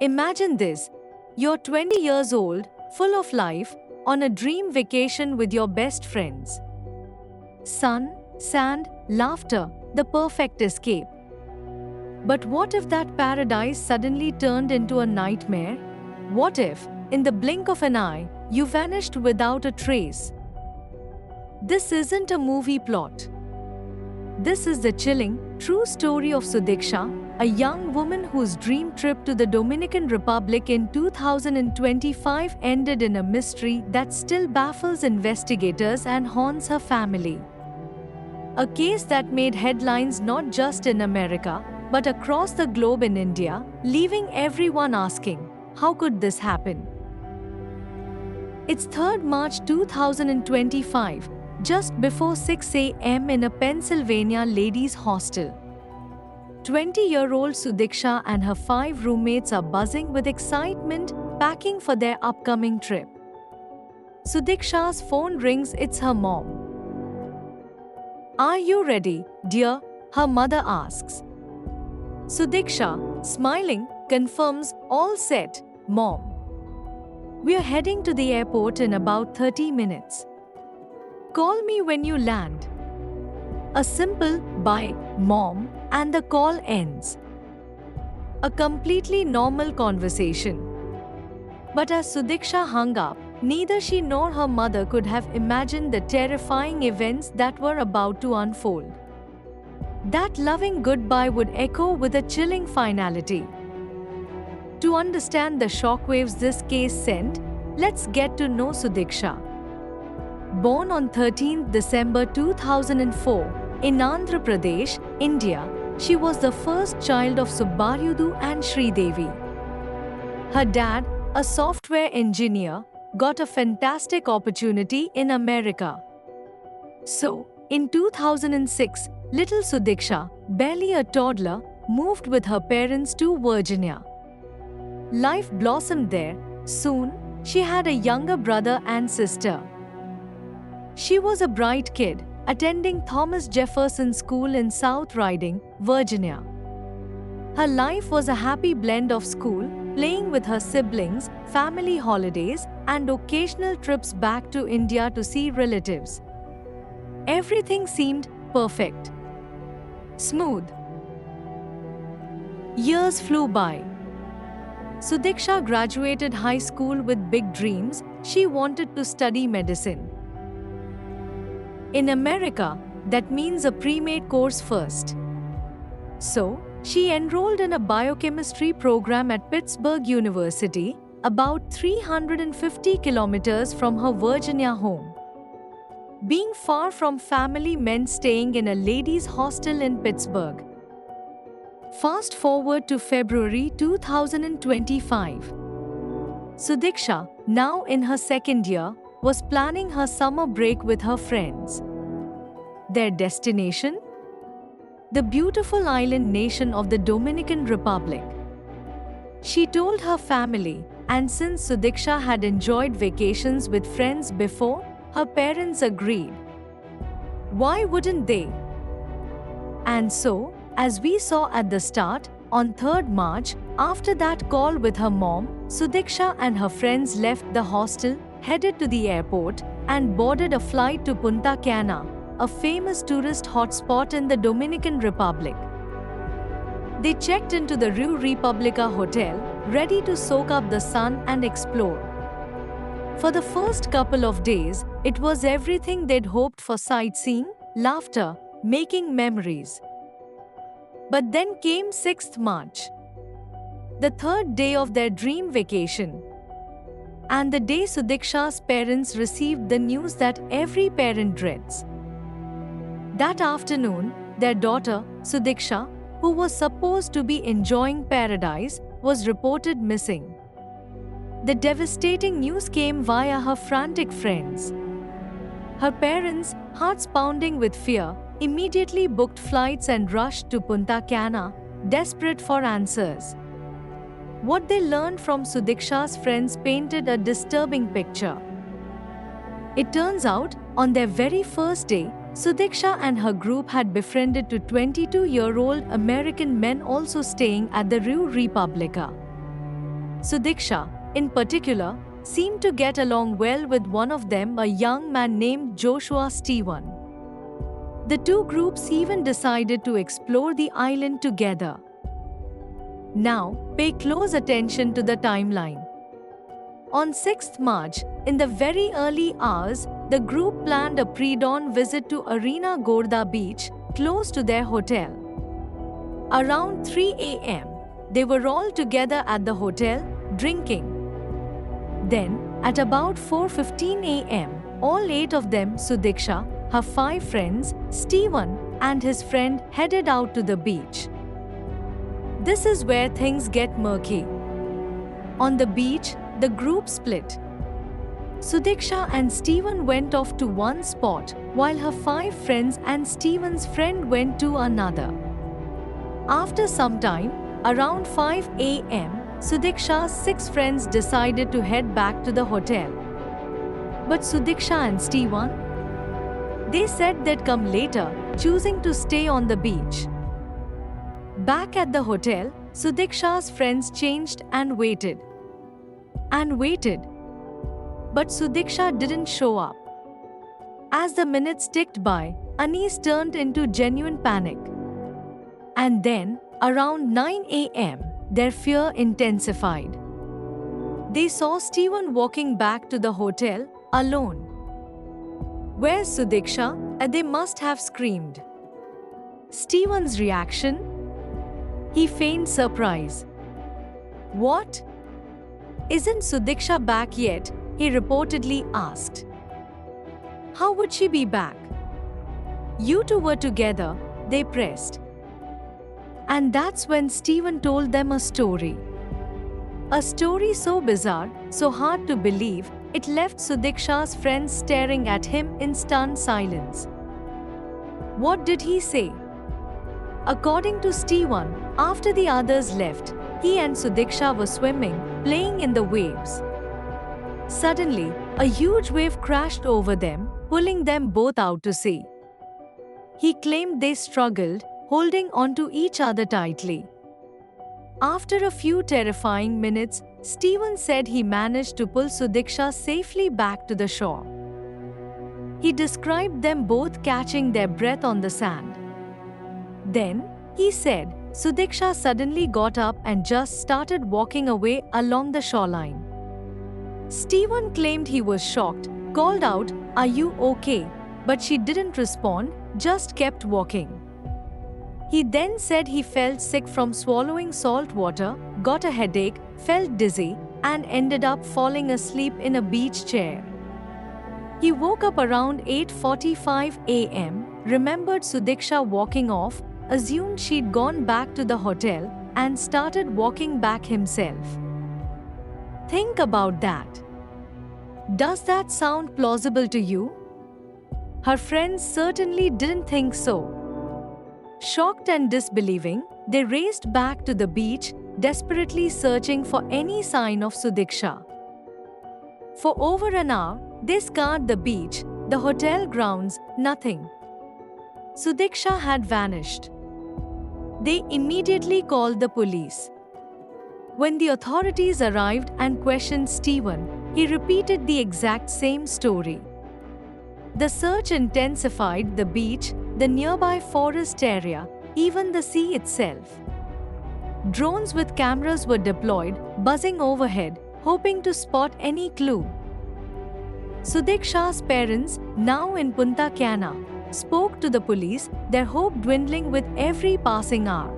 Imagine this. You're 20 years old, full of life, on a dream vacation with your best friends. Sun, sand, laughter, the perfect escape. But what if that paradise suddenly turned into a nightmare? What if, in the blink of an eye, you vanished without a trace? This isn't a movie plot. This is the chilling, true story of Sudiksha, a young woman whose dream trip to the Dominican Republic in 2025 ended in a mystery that still baffles investigators and haunts her family. A case that made headlines not just in America, but across the globe in India, leaving everyone asking, how could this happen? It's 3rd March 2025, just before 6 a.m. in a Pennsylvania ladies' hostel. 20-year-old Sudiksha and her 5 roommates are buzzing with excitement, packing for their upcoming trip. Sudiksha's phone rings. It's her mom. "Are you ready, dear?" her mother asks. Sudiksha, smiling, confirms, "All set, Mom. We're heading to the airport in about 30 minutes. Call me when you land." A simple "bye, Mom," and the call ends. A completely normal conversation. But as Sudiksha hung up, neither she nor her mother could have imagined the terrifying events that were about to unfold. That loving goodbye would echo with a chilling finality. To understand the shockwaves this case sent, let's get to know Sudiksha. Born on 13 December 2004 in Andhra Pradesh, India, she was the first child of Subbarayudu and Sridevi. Her dad, a software engineer, got a fantastic opportunity in America. So, in 2006, little Sudiksha, barely a toddler, moved with her parents to Virginia. Life blossomed there. Soon, she had a younger brother and sister. She was a bright kid, attending Thomas Jefferson School in South Riding, Virginia. Her life was a happy blend of school, playing with her siblings, family holidays, and occasional trips back to India to see relatives. Everything seemed perfect. Smooth. Years flew by. Sudiksha graduated high school with big dreams. She wanted to study medicine. In America, that means a pre-med course first. So, she enrolled in a biochemistry program at Pittsburgh University, about 350 kilometers from her Virginia home. Being far from family meant staying in a ladies' hostel in Pittsburgh. Fast forward to February 2025. Sudiksha, now in her 2nd year, was planning her summer break with her friends. Their destination? The beautiful island nation of the Dominican Republic. She told her family, and since Sudiksha had enjoyed vacations with friends before, her parents agreed. Why wouldn't they? And so, as we saw at the start, on 3rd March, after that call with her mom, Sudiksha and her friends left the hostel, headed to the airport, and boarded a flight to Punta Cana, a famous tourist hotspot in the Dominican Republic. They checked into the Rio Republica Hotel, ready to soak up the sun and explore. For the first couple of days, it was everything they'd hoped for: sightseeing, laughter, making memories. But then came 6th March, the 3rd day of their dream vacation, and the day Sudiksha's parents received the news that every parent dreads. That afternoon, their daughter, Sudiksha, who was supposed to be enjoying paradise, was reported missing. The devastating news came via her frantic friends. Her parents, hearts pounding with fear, immediately booked flights and rushed to Punta Cana, desperate for answers. What they learned from Sudiksha's friends painted a disturbing picture. It turns out, on their very first day, Sudiksha and her group had befriended two 22-year-old American men also staying at the Rio Republica. Sudiksha, in particular, seemed to get along well with one of them, a young man named Joshua Steven. The two groups even decided to explore the island together. Now, pay close attention to the timeline. On 6th March, in the very early hours, the group planned a pre-dawn visit to Arena Gorda Beach, close to their hotel. Around 3 a.m., they were all together at the hotel, drinking. Then, at about 4:15 a.m., all 8 of them, Sudiksha, her 5 friends, Steven, and his friend, headed out to the beach. This is where things get murky. On the beach, the group split. Sudiksha and Steven went off to one spot, while her 5 friends and Steven's friend went to another. After some time, around 5 a.m., Sudiksha's 6 friends decided to head back to the hotel. But Sudiksha and Steven? They said they'd come later, choosing to stay on the beach. Back at the hotel, Sudiksha's friends changed and waited. And waited. But Sudiksha didn't show up. As the minutes ticked by, unease turned into genuine panic. And then, around 9 a.m., their fear intensified. They saw Steven walking back to the hotel, alone. "Where's Sudiksha?" They must have screamed. Steven's reaction? He feigned surprise. "What? Isn't Sudiksha back yet?" he reportedly asked. "How would she be back? You two were together," they pressed. And that's when Steven told them a story. A story so bizarre, so hard to believe, it left Sudiksha's friends staring at him in stunned silence. What did he say? According to Steven, after the others left, he and Sudiksha were swimming, playing in the waves. Suddenly, a huge wave crashed over them, pulling them both out to sea. He claimed they struggled, holding onto each other tightly. After a few terrifying minutes, Steven said he managed to pull Sudiksha safely back to the shore. He described them both catching their breath on the sand. Then, he said, Sudiksha suddenly got up and just started walking away along the shoreline. Steven claimed he was shocked, called out, "Are you okay?" But she didn't respond, just kept walking. He then said he felt sick from swallowing salt water, got a headache, felt dizzy, and ended up falling asleep in a beach chair. He woke up around 8:45 a.m., remembered Sudiksha walking off, assumed she'd gone back to the hotel, and started walking back himself. Think about that. Does that sound plausible to you? Her friends certainly didn't think so. Shocked and disbelieving, they raced back to the beach, desperately searching for any sign of Sudiksha. For over an hour, they scoured the beach, the hotel grounds, nothing. Sudiksha had vanished. They immediately called the police. When the authorities arrived and questioned Steven, he repeated the exact same story. The search intensified: the beach, the nearby forest area, even the sea itself. Drones with cameras were deployed, buzzing overhead, hoping to spot any clue. Sudiksha's parents, now in Punta Cana, spoke to the police, their hope dwindling with every passing hour.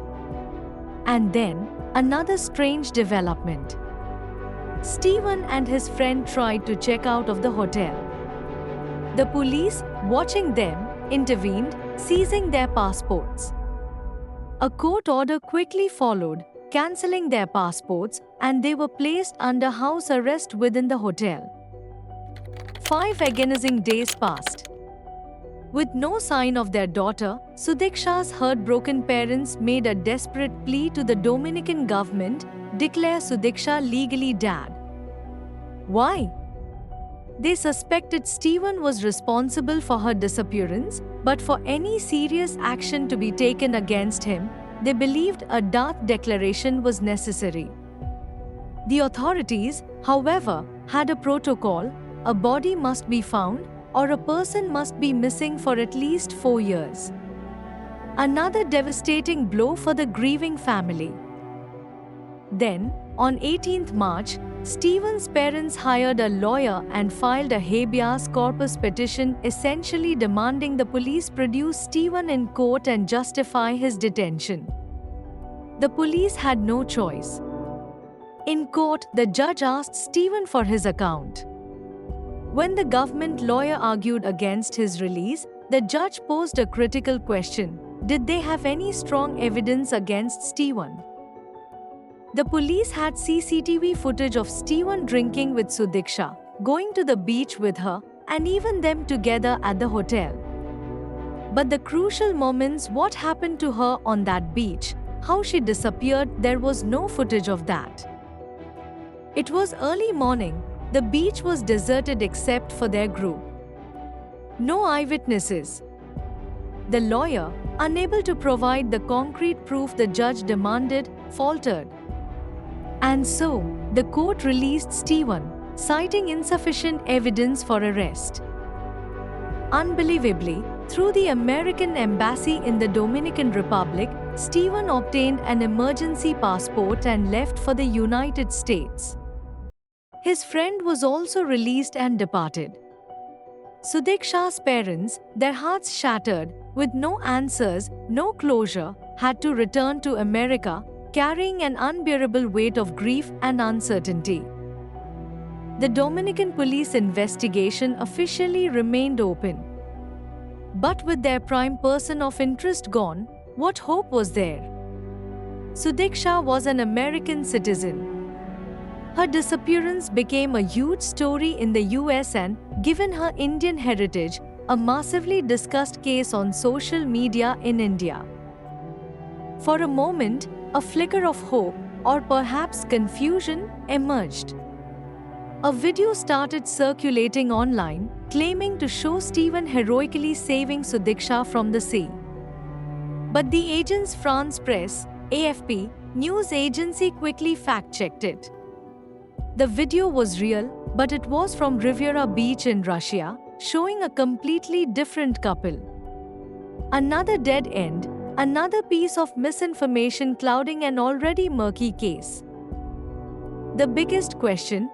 And then, another strange development. Steven and his friend tried to check out of the hotel. The police, watching them, intervened, seizing their passports. A court order quickly followed, cancelling their passports, and they were placed under house arrest within the hotel. 5 agonizing days passed. With no sign of their daughter, Sudiksha's heartbroken parents made a desperate plea to the Dominican government: declare Sudiksha legally dead. Why? They suspected Steven was responsible for her disappearance, but for any serious action to be taken against him, they believed a death declaration was necessary. The authorities, however, had a protocol: a body must be found or a person must be missing for at least 4 years. Another devastating blow for the grieving family. Then, on 18th March, Stephen's parents hired a lawyer and filed a habeas corpus petition essentially demanding the police produce Stephen in court and justify his detention. The police had no choice. In court, the judge asked Stephen for his account. When the government lawyer argued against his release, the judge posed a critical question: did they have any strong evidence against Stephen? The police had CCTV footage of Stephen drinking with Sudiksha, going to the beach with her, and even them together at the hotel. But the crucial moments, what happened to her on that beach, how she disappeared, there was no footage of that. It was early morning, the beach was deserted except for their group. No eyewitnesses. The lawyer, unable to provide the concrete proof the judge demanded, faltered. And so, the court released Stephen, citing insufficient evidence for arrest. Unbelievably, through the American embassy in the Dominican Republic, Stephen obtained an emergency passport and left for the United States. His friend was also released and departed. Sudiksha's parents, their hearts shattered, with no answers, no closure, had to return to America, carrying an unbearable weight of grief and uncertainty. The Dominican police investigation officially remained open. But with their prime person of interest gone, what hope was there? Sudiksha was an American citizen. Her disappearance became a huge story in the US and, given her Indian heritage, a massively discussed case on social media in India. For a moment, a flicker of hope, or perhaps confusion, emerged. A video started circulating online, claiming to show Stephen heroically saving Sudiksha from the sea. But the Agence France Presse, AFP, news agency quickly fact-checked it. The video was real, but it was from Riviera Beach in Russia, showing a completely different couple. Another dead end, another piece of misinformation clouding an already murky case. The biggest question: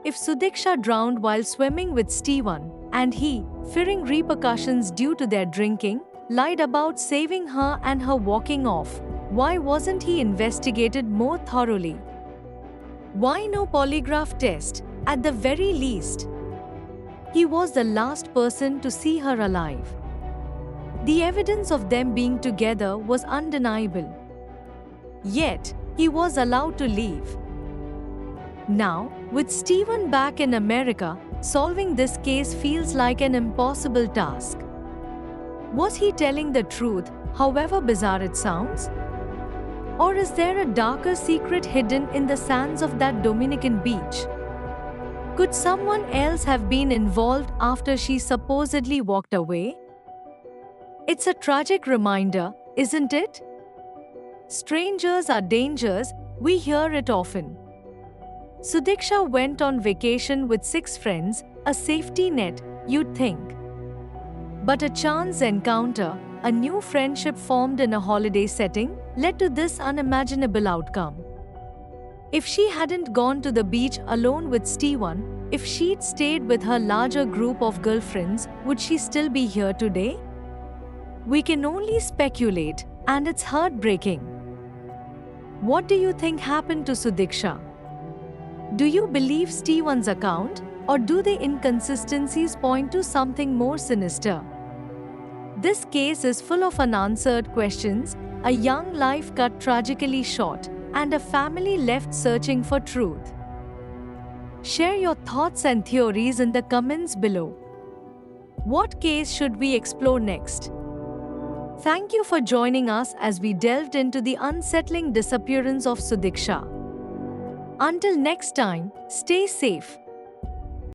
if Sudiksha drowned while swimming with Stephen, and he, fearing repercussions due to their drinking, lied about saving her and her walking off, why wasn't he investigated more thoroughly? Why no polygraph test, at the very least? He was the last person to see her alive. The evidence of them being together was undeniable. Yet, he was allowed to leave. Now, with Stephen back in America, solving this case feels like an impossible task. Was he telling the truth, however bizarre it sounds? Or is there a darker secret hidden in the sands of that Dominican beach? Could someone else have been involved after she supposedly walked away? It's a tragic reminder, isn't it? Strangers are dangers, we hear it often. Sudiksha went on vacation with 6 friends, a safety net, you'd think. But a chance encounter, a new friendship formed in a holiday setting, led to this unimaginable outcome. If she hadn't gone to the beach alone with Stephen, if she'd stayed with her larger group of girlfriends, would she still be here today? We can only speculate, and it's heartbreaking. What do you think happened to Sudiksha? Do you believe Stephen's account, or do the inconsistencies point to something more sinister? This case is full of unanswered questions, a young life cut tragically short, and a family left searching for truth. Share your thoughts and theories in the comments below. What case should we explore next? Thank you for joining us as we delved into the unsettling disappearance of Sudiksha. Until next time, stay safe.